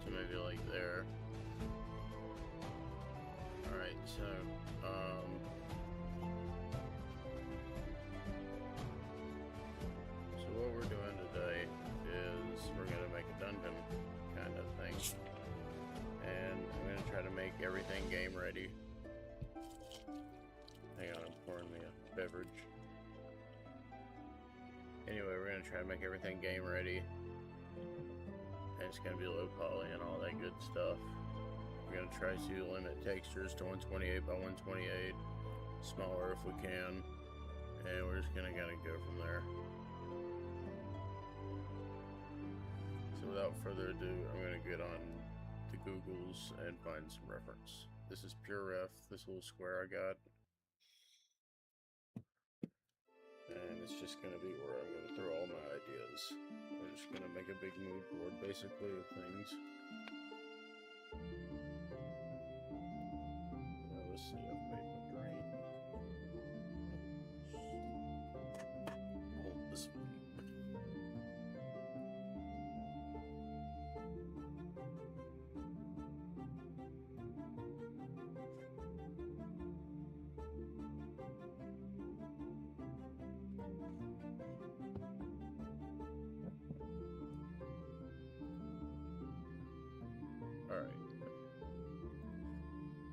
So maybe like there. Alright, so, so what we're doing today is we're gonna make a dungeon kind of thing. And I'm gonna try to make everything game ready. Hang on, I'm pouring me a beverage. Anyway, we're gonna try to make everything game ready. And it's gonna be low poly and all that good stuff. We're gonna try to limit textures to 128 by 128, smaller if we can, and we're just gonna kind of go from there. So without further ado, I'm gonna get on the Googles and find some reference. This is PureRef, this little square I got. And it's just going to be where I'm going to throw all my ideas. I'm just going to make a big mood board, basically, of things. Let's see, I've made my drain. Hold this one.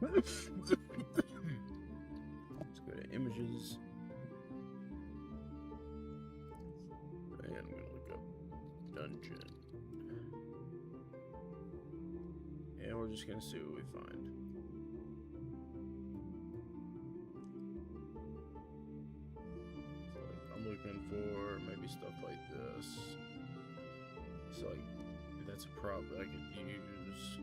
Let's go to images. And I'm going to look up dungeon. And we're just going to see what we find. So I'm looking for maybe stuff like this. So like, that's a prop that I could use.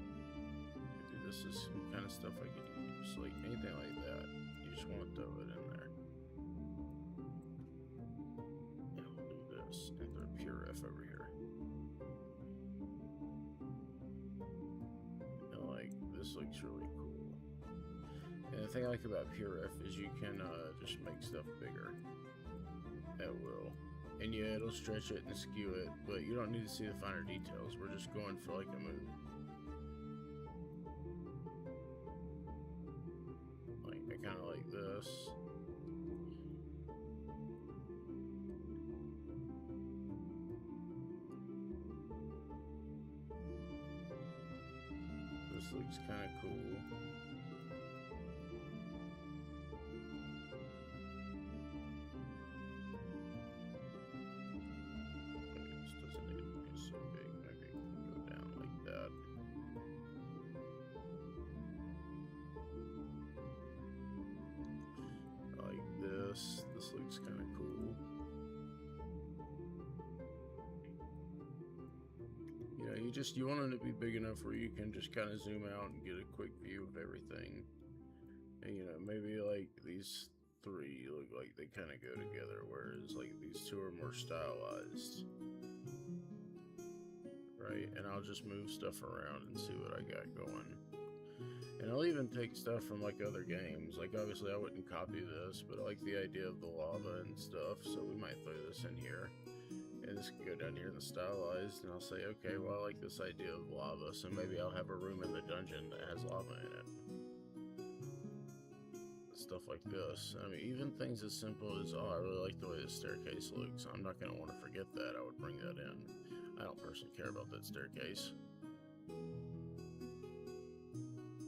This is some kind of stuff I could use, like anything like that. You just want to throw it in there. And we'll do this and throw PureRef over here. And like, this looks really cool. And the thing I like about PureRef is you can just make stuff bigger at will. And yeah, it'll stretch it and skew it, but you don't need to see the finer details. We're just going for like a mood. Kind of like this. This looks kind of cool. This doesn't need to be so big. Maybe it can go down like that. This looks kind of cool. You know, you want them to be big enough where you can just kind of zoom out and get a quick view of everything. And you know, maybe like these three look like they kind of go together, whereas like these two are more stylized. Right? And I'll just move stuff around and see what I got going. And I'll even take stuff from like other games. Like obviously I wouldn't copy this, but I like the idea of the lava and stuff, so we might throw this in here. And this can go down here in the stylized, and I'll say, okay, well I like this idea of lava, so maybe I'll have a room in the dungeon that has lava in it. Stuff like this. I mean, even things as simple as, oh, I really like the way this staircase looks. I'm not going to want to forget that. I would bring that in. I don't personally care about that staircase.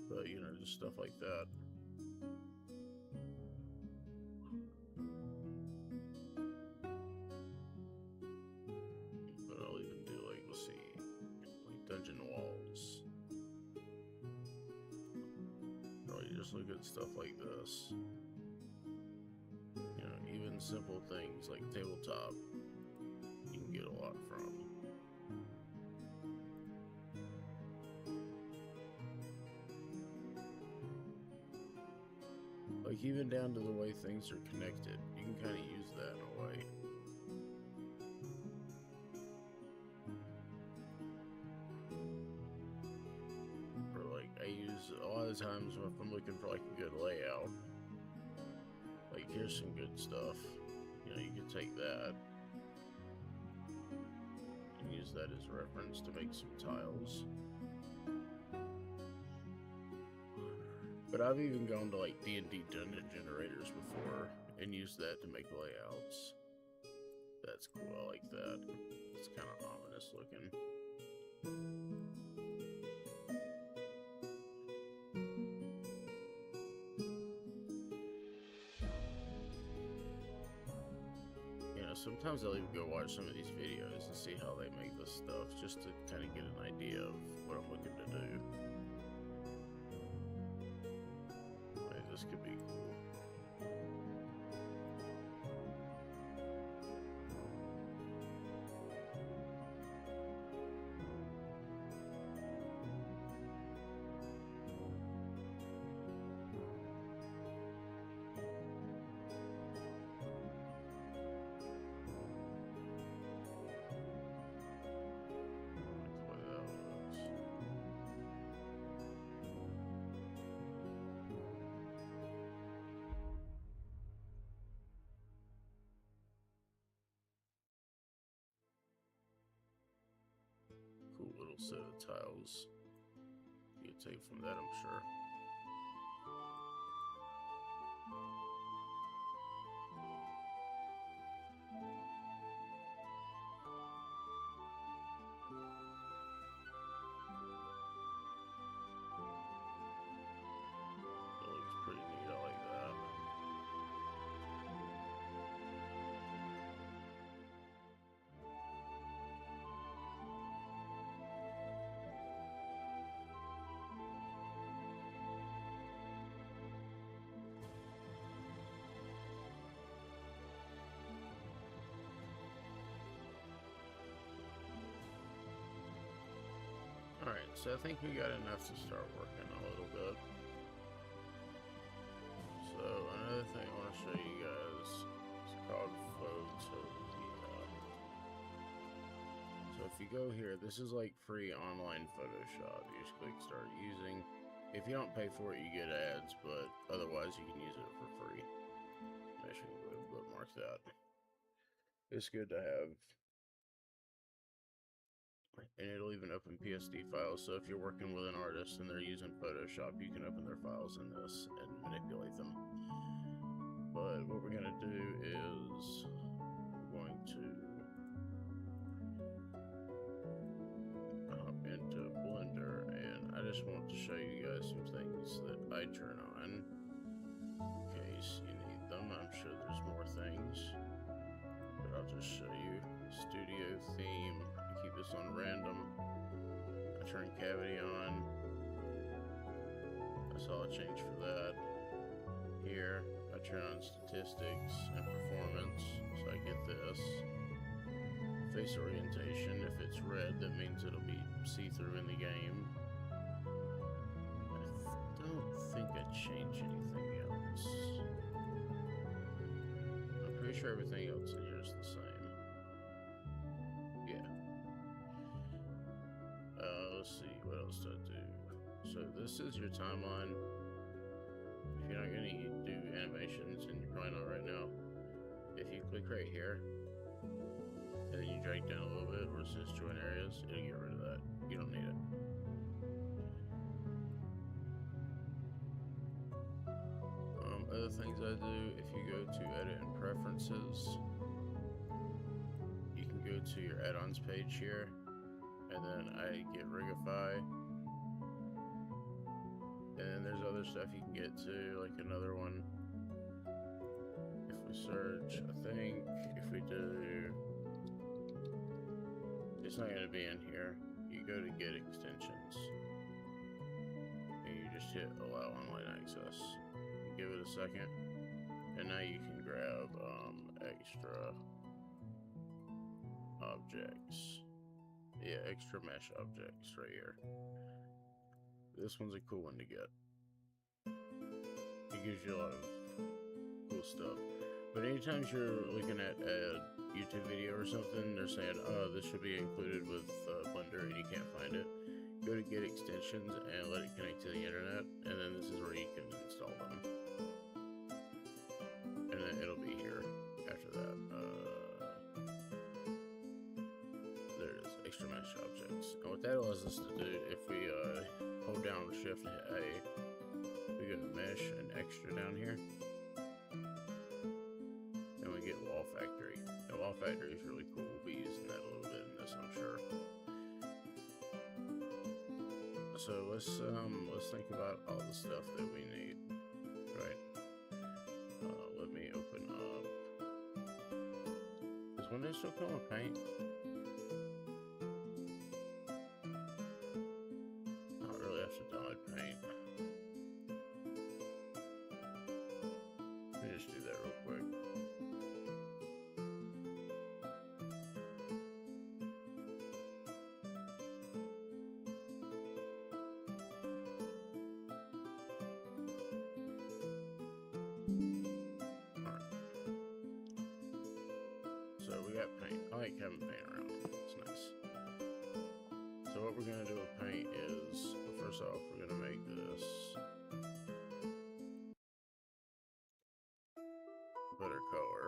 But, you know, just stuff like that. But I'll even do, like, let's see, like dungeon walls. Or you just look at stuff like this. You know, even simple things like tabletop, you can get a lot from. Like, even down to the way things are connected, you can kind of use that in a way. Or, like, I use a lot of times if I'm looking for, like, a good layout. Like, here's some good stuff. You know, you can take that and use use that as reference to make some tiles. But I've even gone to like D&D dungeon generators before and used that to make layouts. That's cool, I like that. It's kind of ominous looking. Sometimes I'll even go watch some of these videos and see how they make this stuff, just to kind of get an idea of what I'm looking to do. Like, this could be cool. Cool little set of tiles. You can take from that, I'm sure. That looks pretty neat, I like that. Alright, so I think we got enough to start working a little bit. So, another thing I want to show you guys is called Photopia. So if you go here, this is like free online Photoshop. You just click start using. If you don't pay for it, you get ads, but otherwise you can use it for free. Make sure you bookmark that. It's good to have. And it'll even open PSD files, so if you're working with an artist and they're using Photoshop, you can open their files in this and manipulate them. But what we're going to do is we're going to hop into Blender, and I just want to show you guys some things that I turn on in case you need them. I'm sure there's more things, but I'll just show you. Studio theme. Keep this on random. I turn cavity on. That's all I change for that. Here, I turn on statistics and performance, so I get this. Face orientation, if it's red, that means it'll be see-through in the game. I don't think I changed anything else. I'm pretty sure everything else in here is the same. Let's see, what else do I do? So this is your timeline. If you're not going to do animations, and you're probably not right now, if you click right here, and then you drag down a little bit where it says join areas, it'll get rid of that. You don't need it. Other things I do, if you go to edit and preferences, you can go to your add-ons page here, and then I get Rigify, and then there's other stuff you can get to, like another one. If we search, I think if we do, it's not going to be in here. You go to get extensions, and you just hit allow online access. Give it a second, and now you can grab extra objects. Yeah, extra mesh objects right here. This one's a cool one to get. It gives you a lot of cool stuff. But anytime you're looking at a YouTube video or something, they're saying, oh, this should be included with Blender, and you can't find it, go to get extensions and let it connect to the internet, and then this is where you can install them. And then it'll be here after that. There it is. mesh objects. And what that allows us to do, if we hold down Shift A, we get a mesh and extra down here. And we get Wall Factory. And Wall Factory is really cool. We'll be using that a little bit in this, I'm sure. So let's think about all the stuff that we need, right? Let me open up. Does Windows still come with Paint? I don't really have to download Paint. Let me just do that real quick. Paint. I like having paint around. It's nice. So what we're gonna do with paint is, first off, we're gonna make this better color.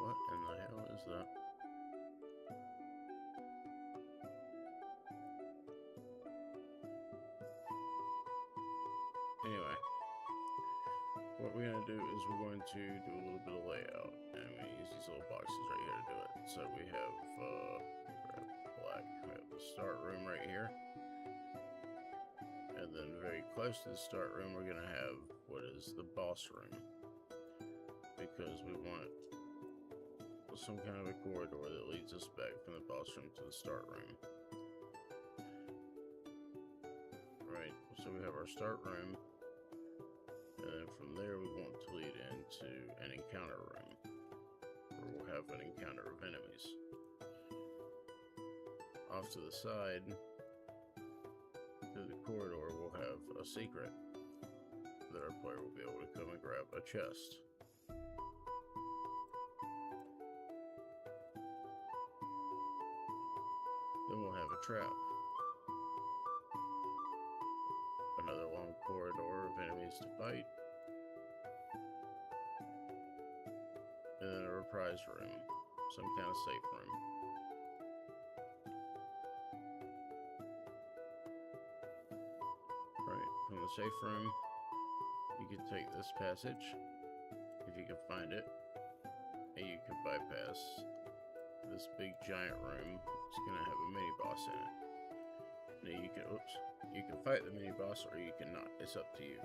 What in the hell is that? Anyway, what we're going to do is we're going to do a little bit of layout, and we're going to use these little boxes right here to do it. So we have black, we have the start room right here, and then very close to the start room we're going to have what is the boss room, because we want some kind of a corridor that leads us back from the boss room to the start room. Right, so we have our start room. And then from there we want to lead into an encounter room, where we'll have an encounter of enemies. Off to the side, through the corridor, we'll have a secret that our player will be able to come and grab a chest. Then we'll have a trap. Another long corridor of enemies to fight. And then a reprise room, some kind of safe room. Right, from the safe room, you can take this passage, if you can find it, and you can bypass this big giant room. It's gonna have a mini boss in it. Now you can fight the mini boss or you cannot. It's up to you.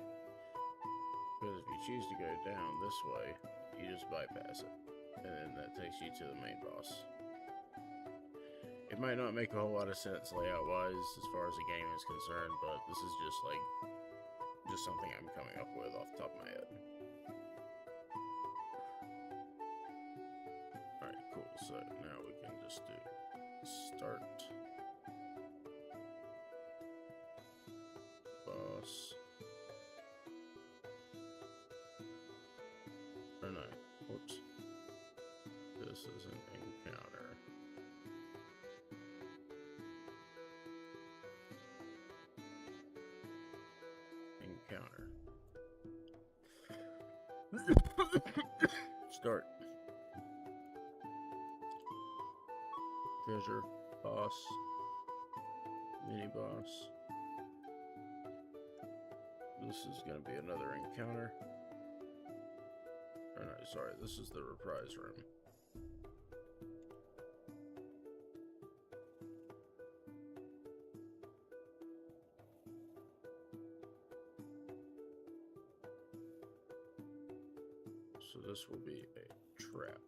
Because if you choose to go down this way, you just bypass it, and then that takes you to the main boss. It might not make a whole lot of sense layout-wise as far as the game is concerned, but this is just something I'm coming up with off the top of my head. Alright, cool. So now we can just do start. Boss. Or no, whoops. This is an encounter. Start. Treasure, boss, mini boss. This is going to be another encounter. Or no, sorry, this is the reprise room. So this will be a trap.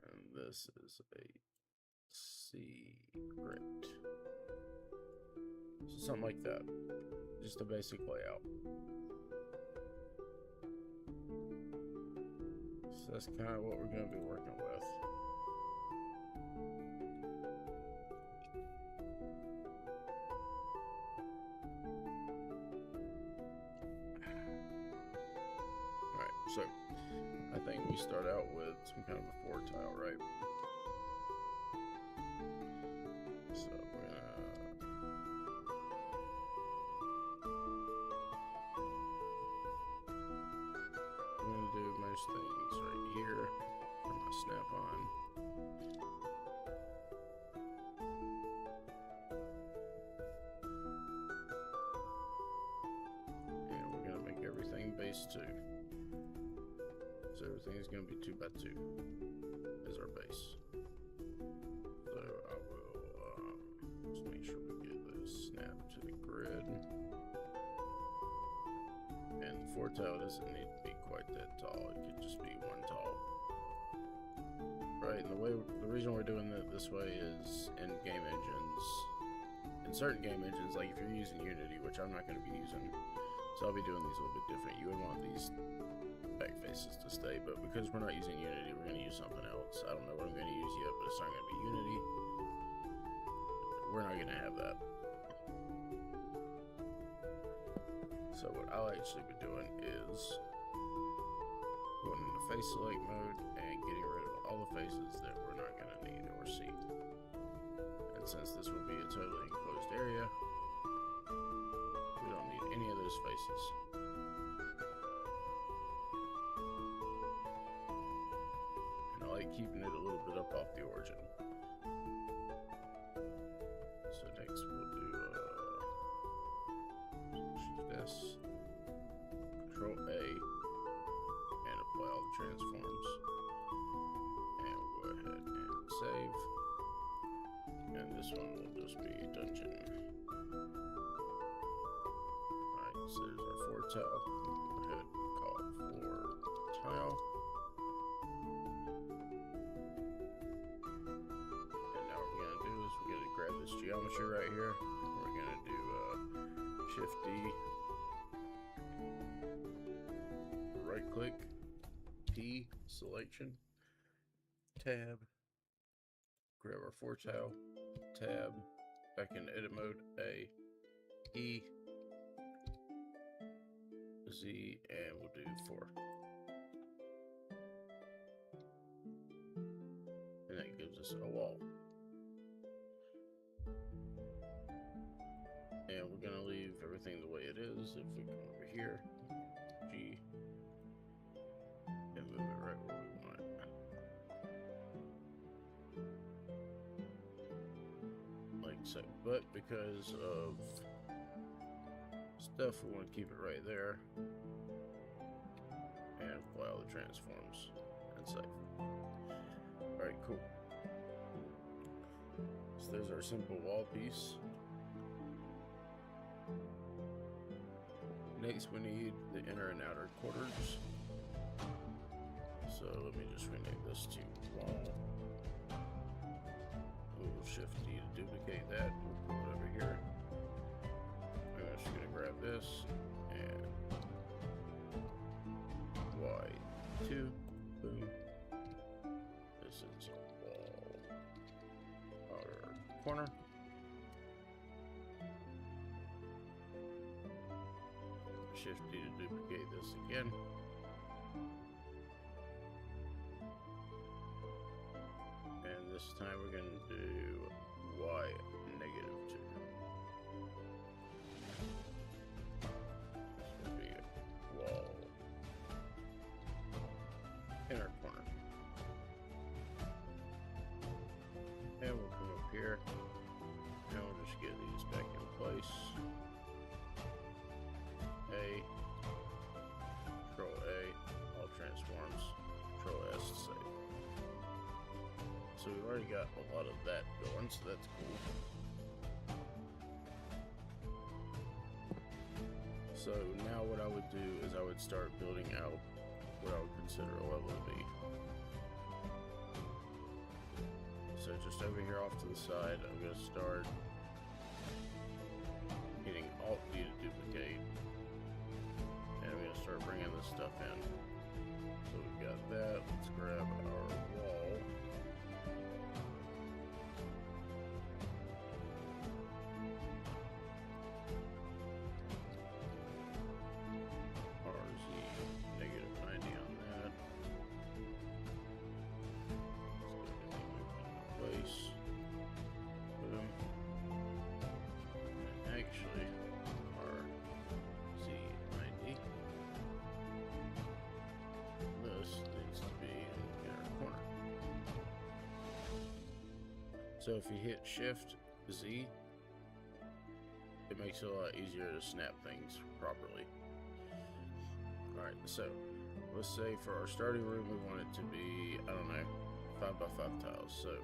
And this is a secret. So something like that. Just a basic layout. So that's kind of what we're going to be working with. So, I think we start out with some kind of a 4 tile, right? So, we're gonna those things right here for my snap-on. And we're gonna make everything base 2. So everything is gonna be 2 by 2 as our base. So I will just make sure we get those snapped to the grid. And the 4 tile doesn't need to be quite that tall. It could just be 1 tall. Right, and the reason we're doing it this way is in game engines. In certain game engines, like if you're using Unity, which I'm not going to be using, so I'll be doing these a little bit different. You would want these back faces to stay, but because we're not using Unity, we're going to use something else. I don't know what I'm going to use yet, but it's not going to be Unity. We're not going to have that. So what I'll actually be doing is going into face select mode and getting rid of all the faces that we're not going to need or see. And since this will be a totally enclosed area, we don't need any of those faces. And I like keeping it a little bit up off the origin. So next we'll do Shift S, Control A, and apply all the transforms. And we'll go ahead and save. And this one will just be dungeon. Alright, so there's our 4 tile. Go ahead and call it 4 tile. And now what we're going to do is we're going to grab this geometry right here. We're going to do Shift D, right click, T, selection, tab, grab our 4 tile, tab, back in edit mode, A, E, Z, and we'll do 4. And that gives us a wall. And we're going to leave everything the way it is. If we come over here, G, and move it right where we want it. Like so. But because of stuff, we want to keep it right there. And apply all the transforms and save. Alright, cool. So there's our simple wall piece. Next, we need the inner and outer quarters. So let me just rename this to wall. We'll Shift D to duplicate that. We'll put it over here. I'm just going to grab this and Y2. Boom. This is wall. Outer corner. Shift D to duplicate this again. And this time we're going to do Y -2. This will be a wall inner corner. And we'll come up here and we'll just get these back in place. A, Control A, all transforms, Control S to save. So we've already got a lot of that going, so that's cool. So now what I would do is I would start building out what I would consider a level to be. So just over here off to the side, I'm going to start hitting Alt D to duplicate. And we're going to start bringing this stuff in. So we've got that. Let's grab our wall. RZ -90 on that. Let's get everything moved into place. Boom. And actually, Z90. This So if you hit Shift Z, it makes it a lot easier to snap things properly. Alright, so let's say for our starting room we want it to be, I don't know, 5x5 tiles. So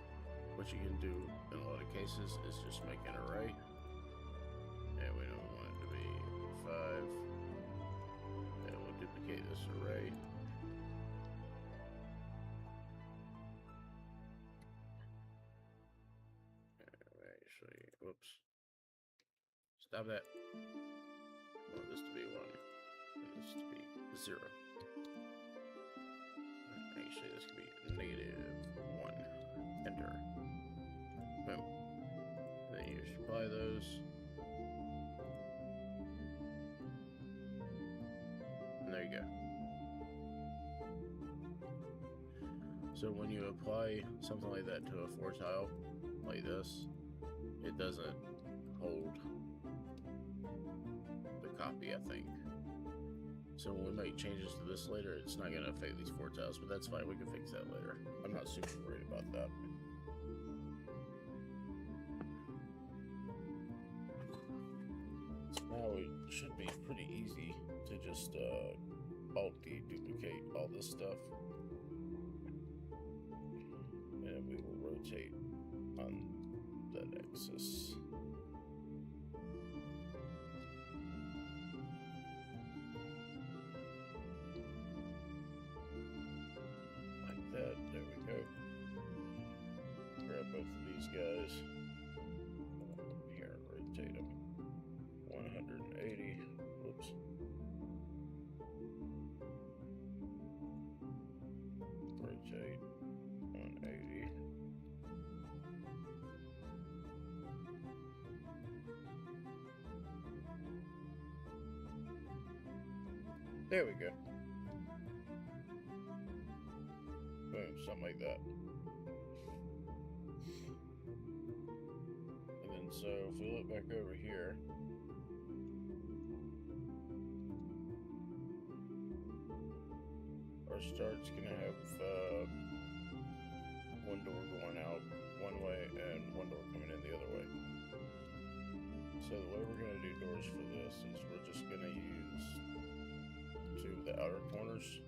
what you can do in a lot of cases is just make an array. And we don't want it to be 5. And we'll duplicate this array. Actually, whoops. Stop that. I want this to be 1. And this to be 0. And actually, this could be -1. Enter. Boom. Then you just apply those. And there you go. So when you apply something like that to a 4 tile, like this, it doesn't hold the copy, I think. So when we make changes to this later, it's not going to affect these 4 tiles, but that's fine. We can fix that later. I'm not super worried about that. So now it should be pretty easy to just Alt-D-duplicate all this stuff. And we will rotate on that axis. Like that. There we go. Grab both of these guys. Here, rotate them 180. Whoops. Rotate 180. There we go. Boom, something like that. And then so if we look back over here, our start's gonna have one door going out one way and one door coming in the other way. So the way we're gonna do doors for this is we're just gonna use 2 of the outer corners.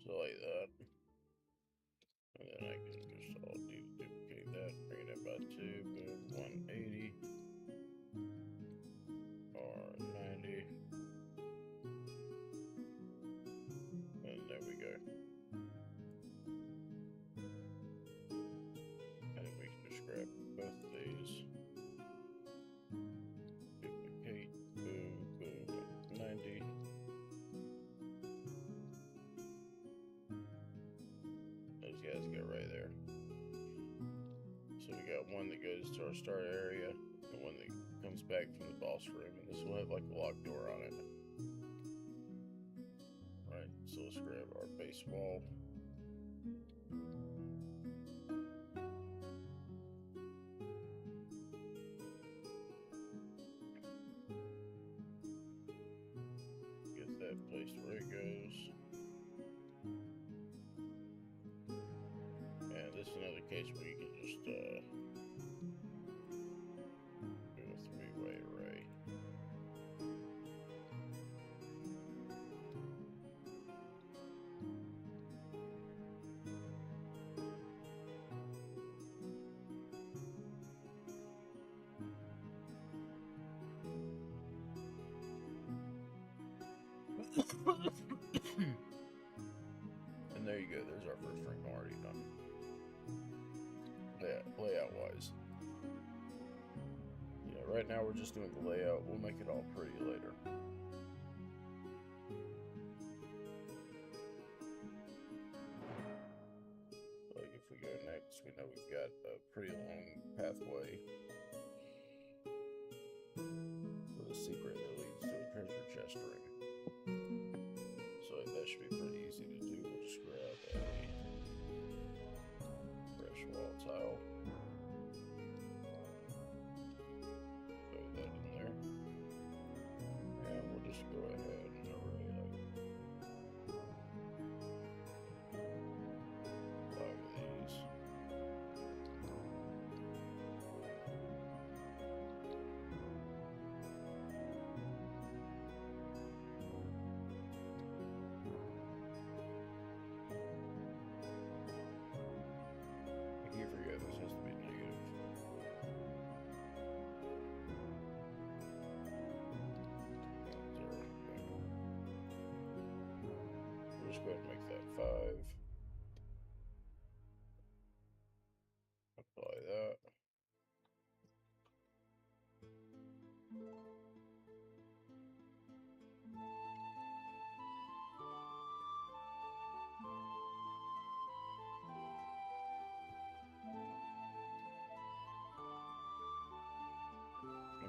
So like that. And then I can just duplicate that, bring it by 2, boom, 180 or 90. And there we go. And we can just grab both of these. Duplicate, boom, boom, 90. Those guys go right there. So we got one that goes to our start area and one that comes back from the boss room, and this will have like a locked door on it. Right, so let's grab our base wall. Get that placed where it goes. And this is another case where you can just do a 3-way array. And there you go, there's our first ring already done. Layout wise. Yeah, right now we're just doing the layout. We'll make it all pretty later. Like if we go next, we know we've got a pretty long pathway with a secret that leads to a treasure chest ring. So that should be pretty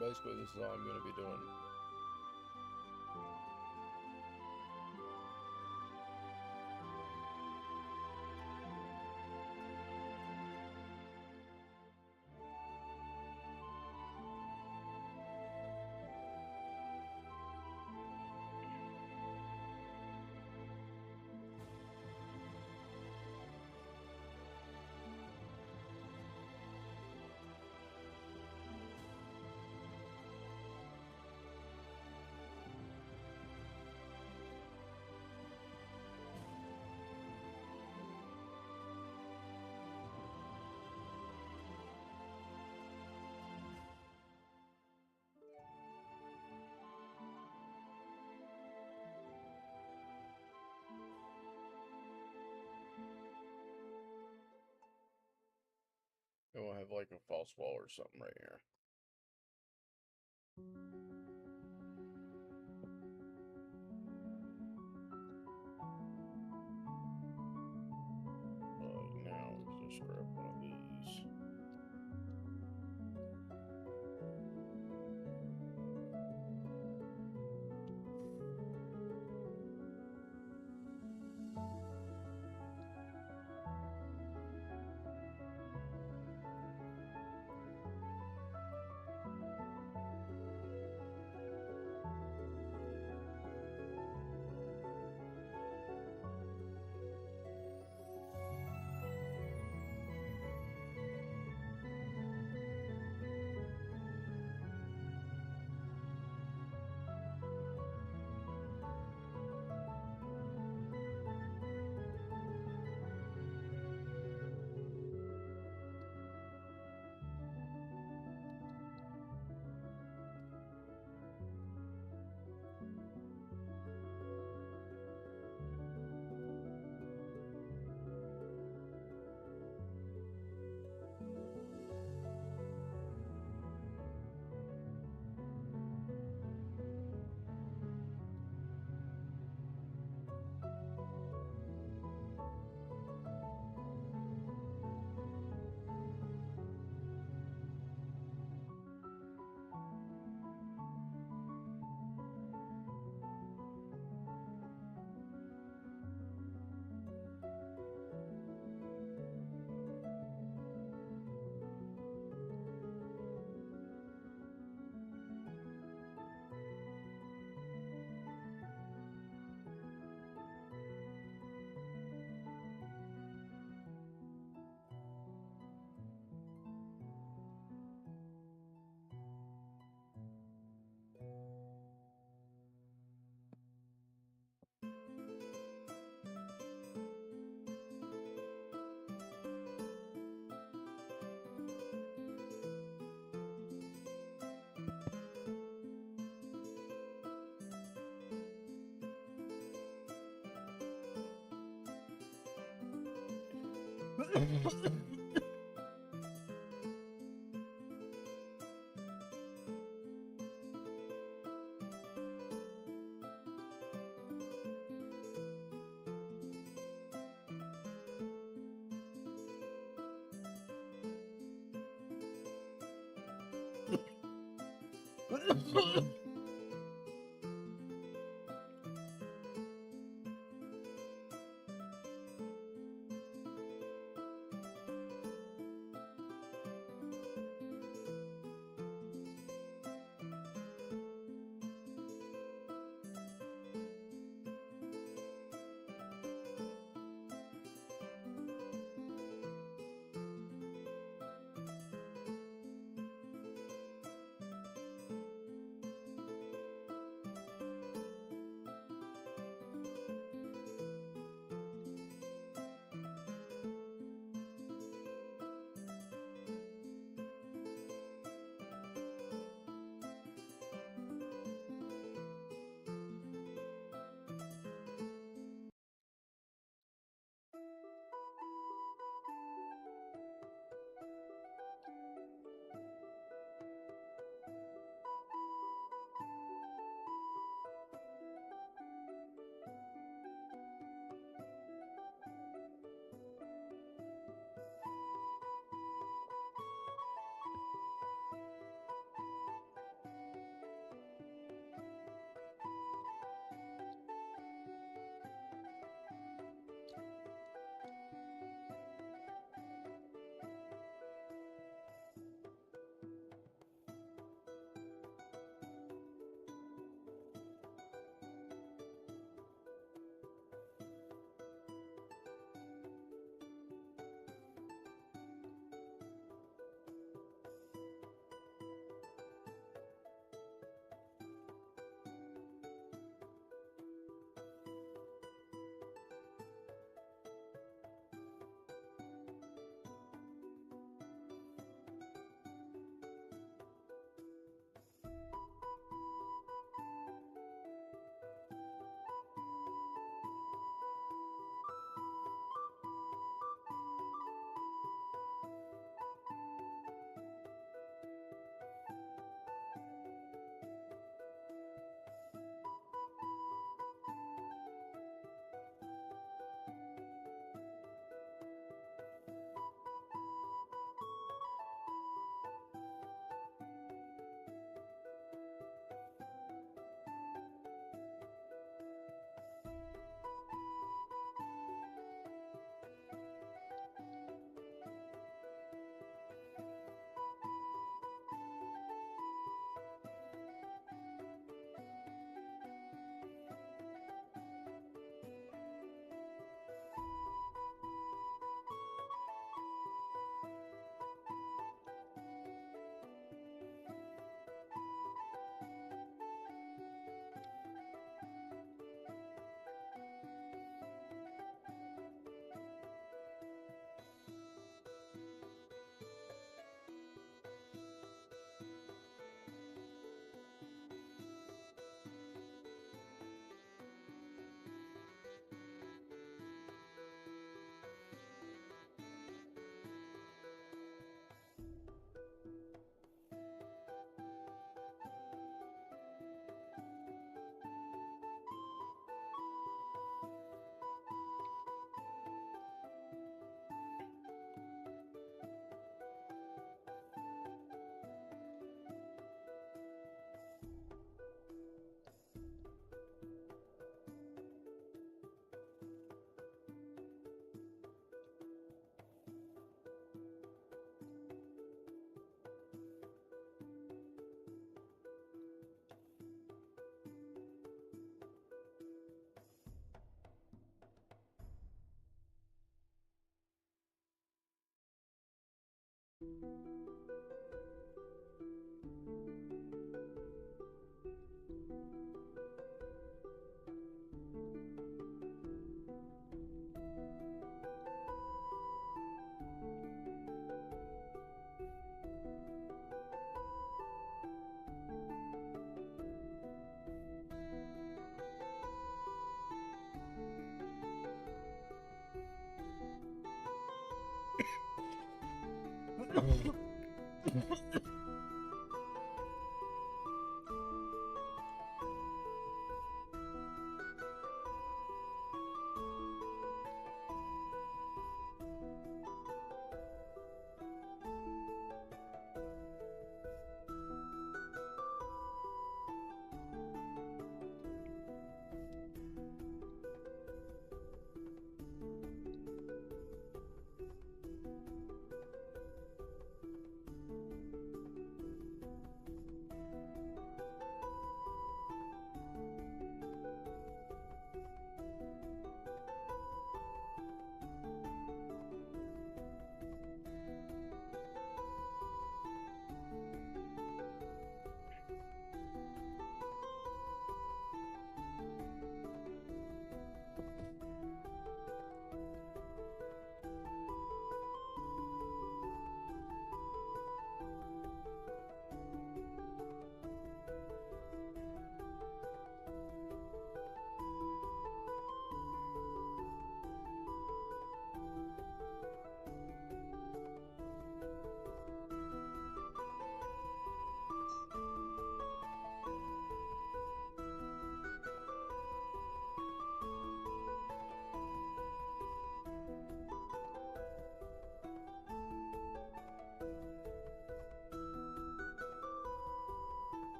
basically this is all I'm going to be doing. And we'll have like a false wall or something right here. Now let's just grab one of these.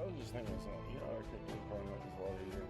I was just thinking something, you know, I could do probably make this a lot easier.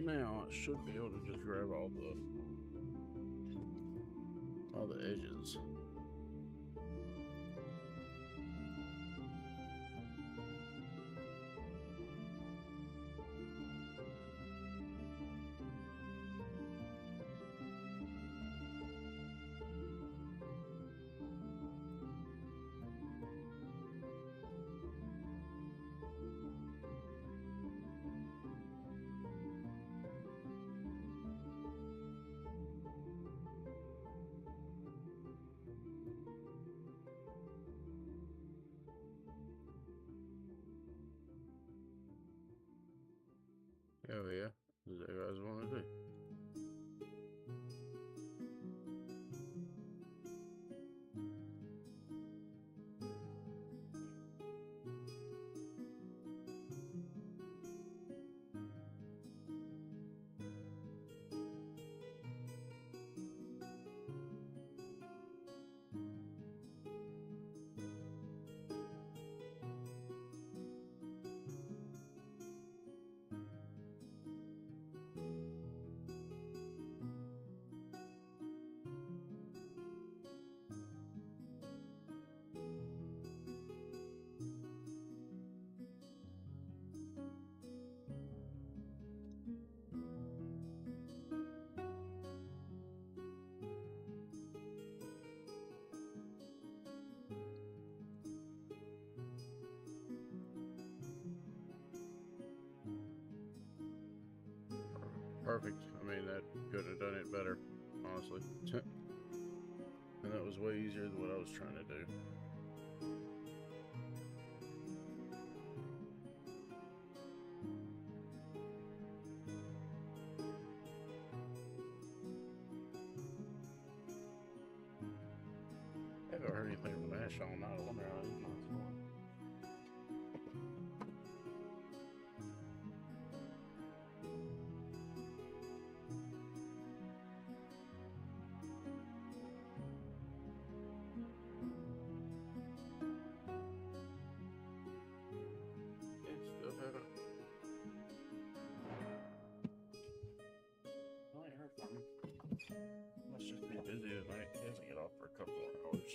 now I should be able to just grab all the edges. Oh yeah, is that what I was wanting to do? Perfect. I mean, that couldn't have done it better, honestly. And that was way easier than what I was trying to do. I haven't heard anything from Ash all night. I wonder how he's going. Still haven't. I ain't heard from him. Must just be busy tonight. He hasn't get off for a couple more hours.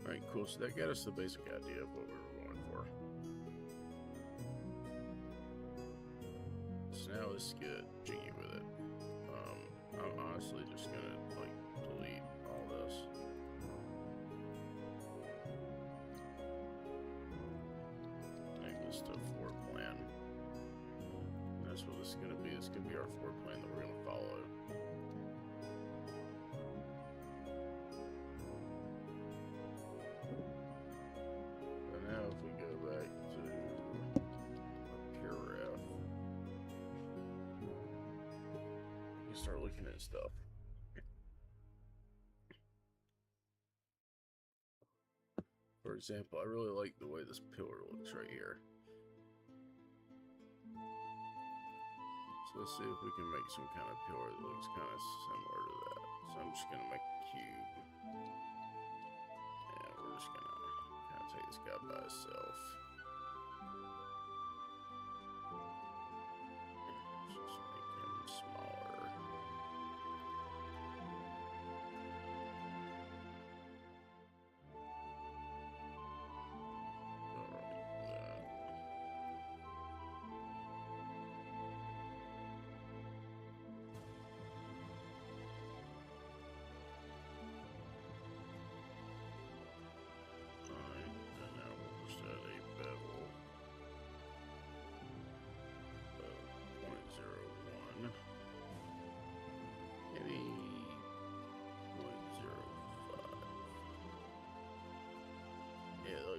Alright, cool. So that got us the basic idea of what we were going for. So now let's get jiggy with it. I'm honestly just gonna like delete all this. Make this the floor plan. And that's what this is gonna be. This is gonna be our floor plan that we're gonna follow. And now if we go back to Apiref, you start looking at stuff. For example, I really like the way this pillar looks right here. So let's see if we can make some kind of pillar that looks kind of similar to that. So I'm just going to make a cube. And we're just going to kind of take this guy by himself. Just make him smaller.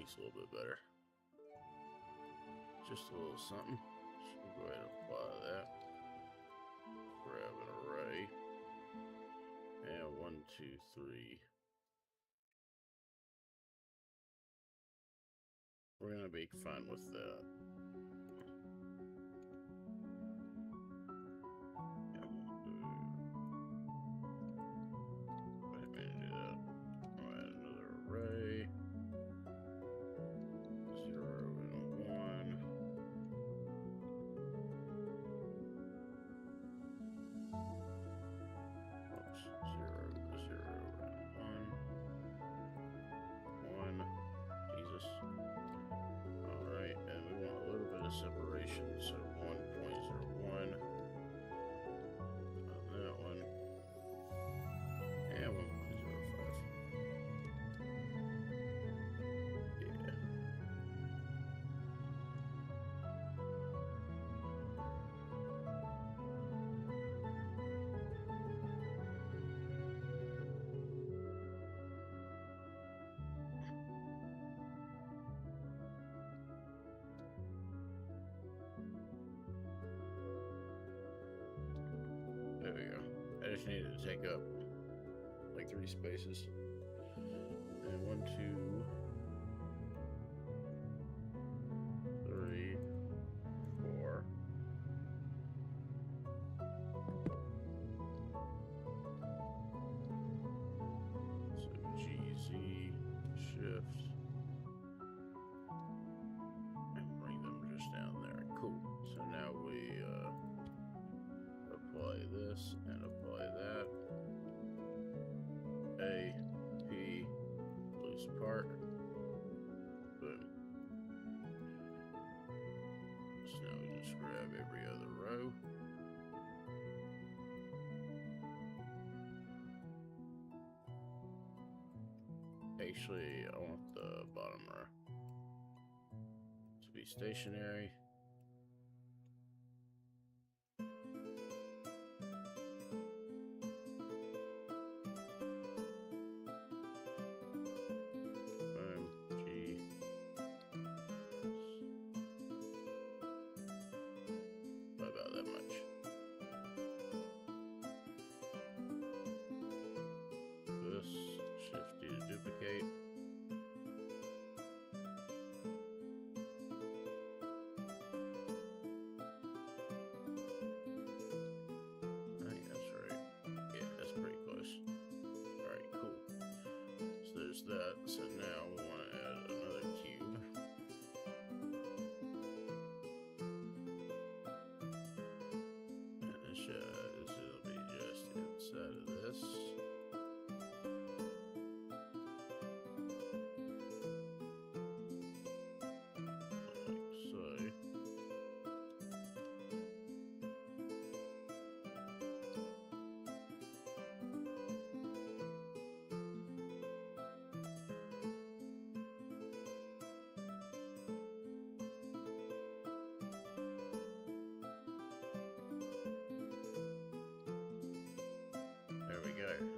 A little bit better. Just a little something. So we'll go ahead and apply that. Grab an array. And 1, 2, 3. We're gonna be fine with that. And we'll do just needed to take up like 3 spaces. And 1, 2, 3, 4. So GZ shift and bring them just down there. Cool. So now we apply this and apply that. A, P, loose part. Boom. So now we just grab every other row. Actually, I want the bottom row to be stationary. That. So now we want to add another cube. And it'll be just inside of this. Like so.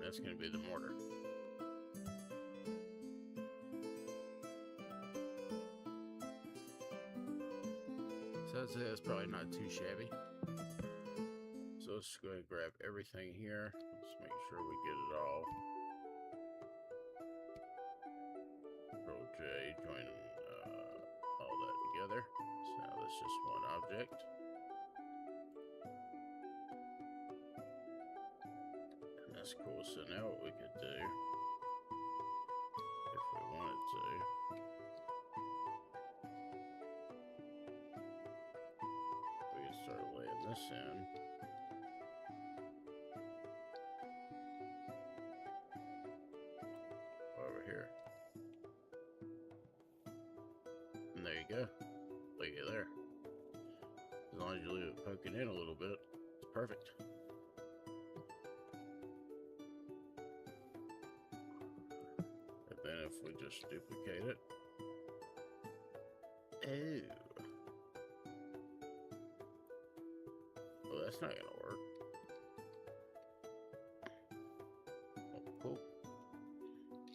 That's going to be the mortar. So I'd say that's probably not too shabby. So let's go ahead and grab everything here. Let's make sure we get it all. Control J, join all that together. So now that's just one object. That's cool. So now what we could do, if we wanted to, we could start laying this in. Over here. And there you go. Look at there. As long as you leave it poking in a little bit, it's perfect. Then if we just duplicate it. Oh. Well, that's not gonna work. Oh, cool.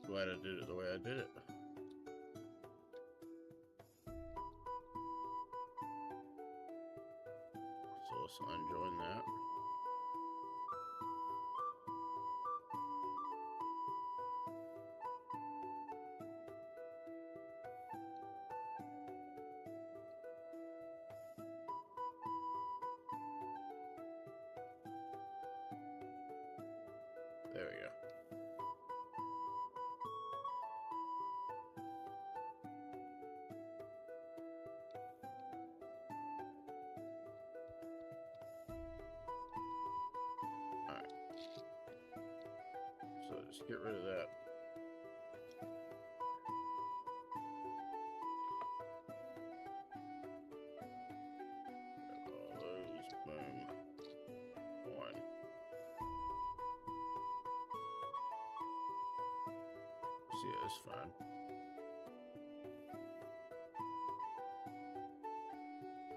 Glad I did it the way I did it. So let's unjoin that. There we go. Alright. So just get rid of that. Grab all those. Boom. One. See, it's fine.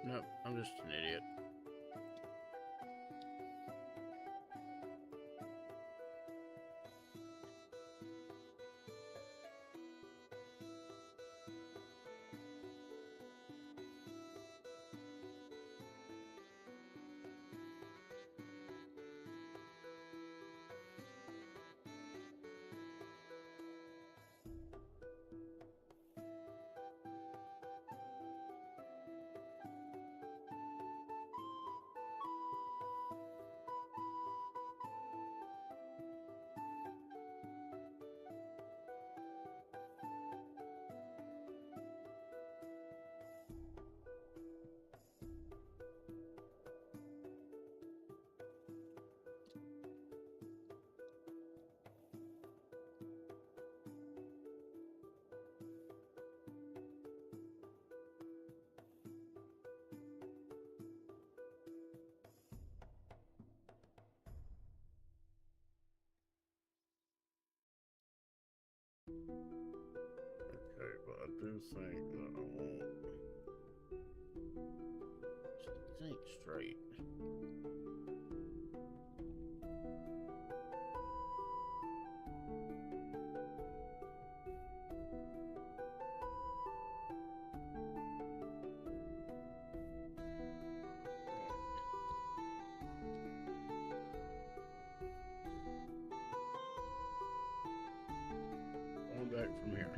Nope, I'm just an idiot. Okay, but I do think that I won't just think straight. Going back from here.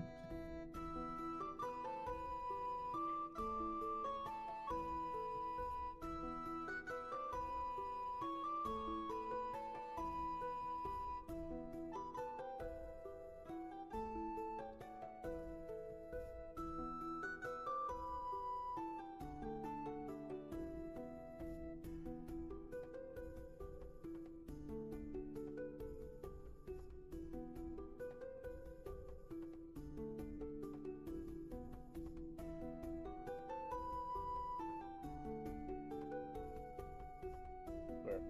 Where?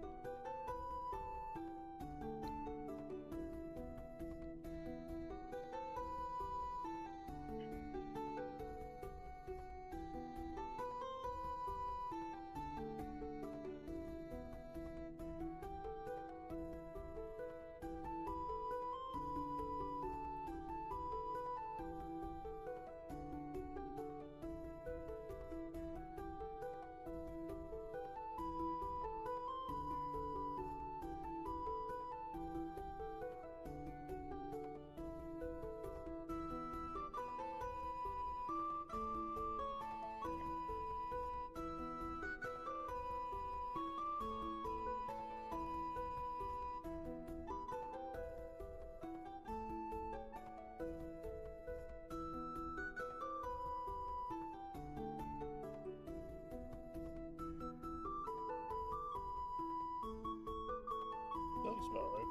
That's about right.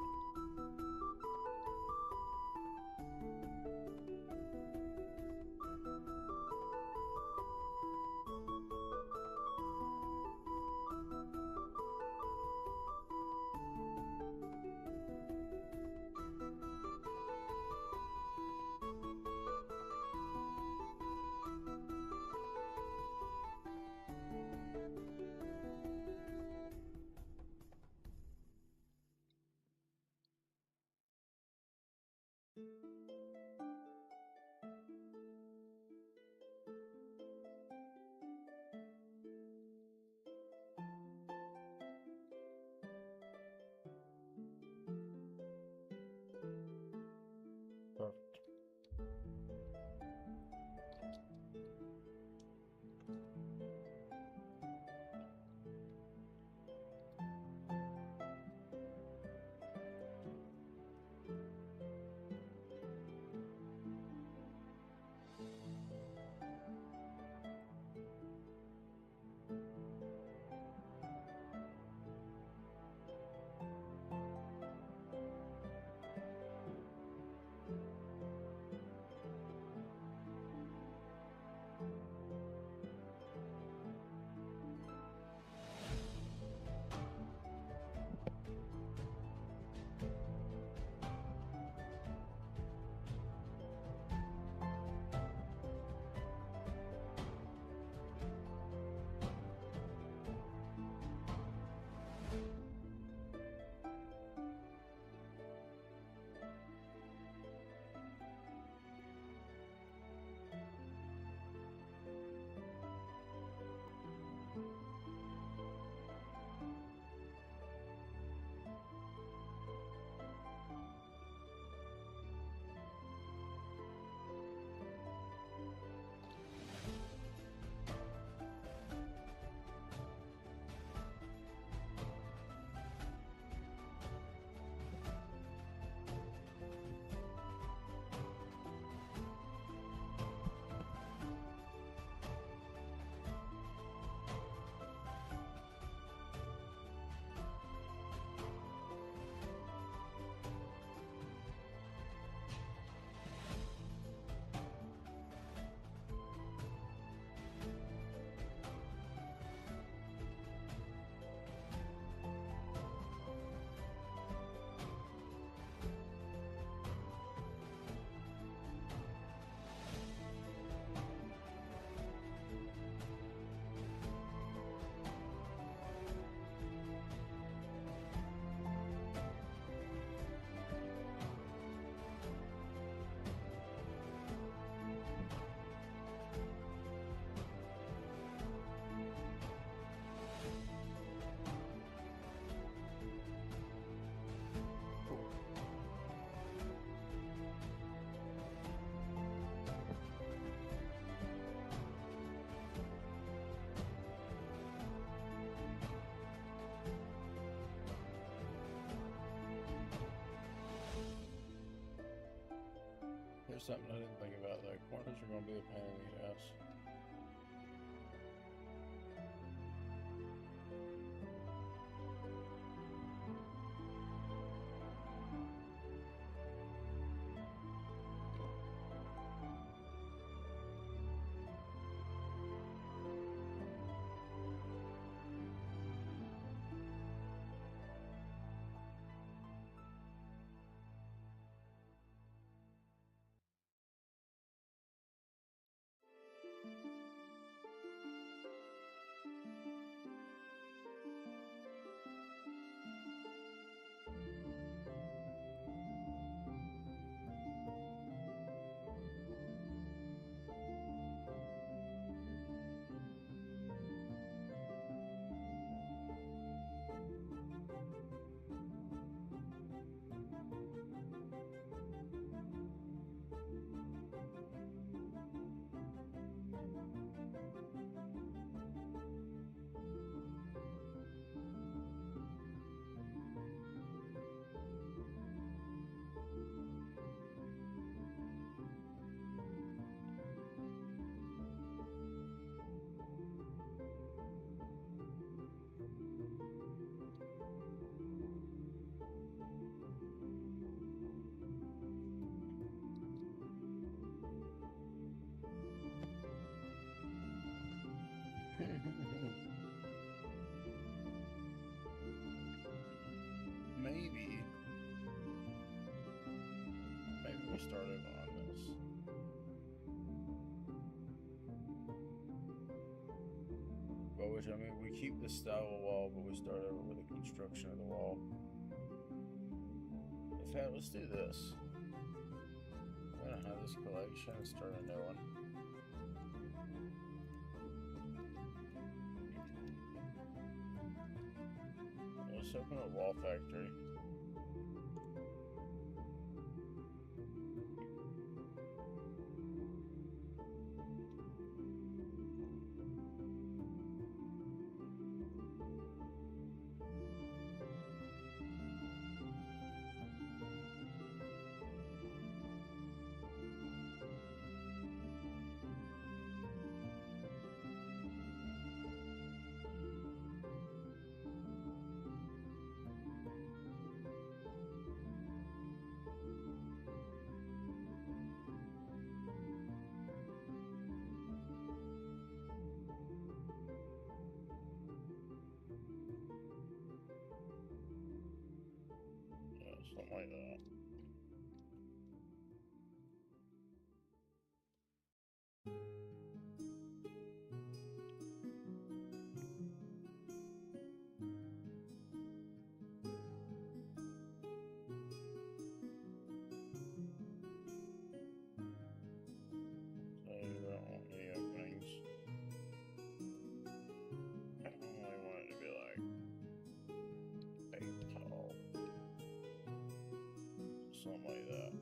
Here's something I didn't think about, though. Corners are going to be a pain in the ass. Maybe we start over on this. But which, I mean, we keep the style of wall, but we start over with the construction of the wall. In fact, let's do this. I'm gonna have this collection and start a new one. Let's open a wall factory. Something like that. So you don't want any openings. I only want it to be like 8 tall. Something like that.